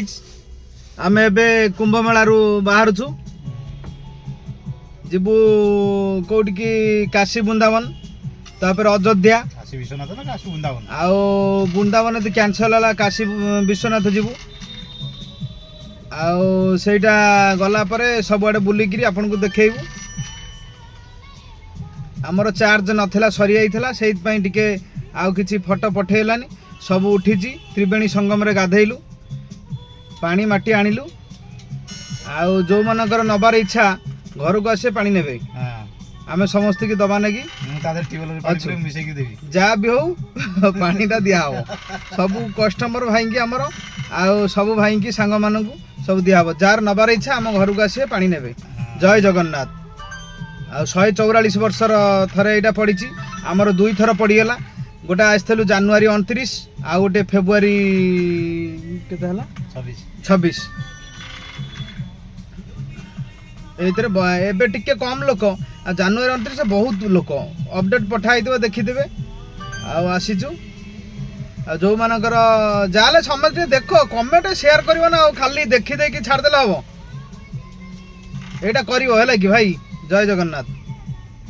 Guys आम एबे कुंभ मेलारू बाहरछु जीवु कोउट की काशी वृंदावन तापर अयोध्या काशी विश्वनाथ ना काशी वृंदावन आओ वृंदावन तो कैंसल होला काशी विश्वनाथ जीवु आओ सेटा गला परे सब आडे बुली किरी आपन को देखेबू हमर चार्ज नथिला सरी आइथिला सेइत पई टिके आउ किछि फोटो पठेलानी सब उठिची त्रिवेणी संगम रे गाधेइलु पानी माटी आनिलु आउ जो मनकर नबार इच्छा घर को आसे पानी नेबे आमे समस्त की दबा नेगी तादर टिबल रे पानी मिसै की देबी जा भी हो पानी ता दिया हो सब कस्टमर भाई की हमर आउ सब भाई की संग मानन को सब दिया हो जार नबार इच्छा हम घर को आसे पानी नेबे जय जगन्नाथ आ 144 वर्षर थरे एटा पड़ीची हमर दुई थर पड़ीगला गोटा आस्थलु जनवरी 29 आ गोटे फेब्रुआरी केते हला 26 एतरे एबे टिके कम लोक आ जनवरी 29 बहुत लोक अपडेट पठाई देबे देखि देबे आ आसीचु आ जो मानकर जाले समझ देखो कमेंट शेयर करिवो ना खाली देखि दे कि छाड़ देला हबो एटा करिवो हैला कि भाई जय जगन्नाथ।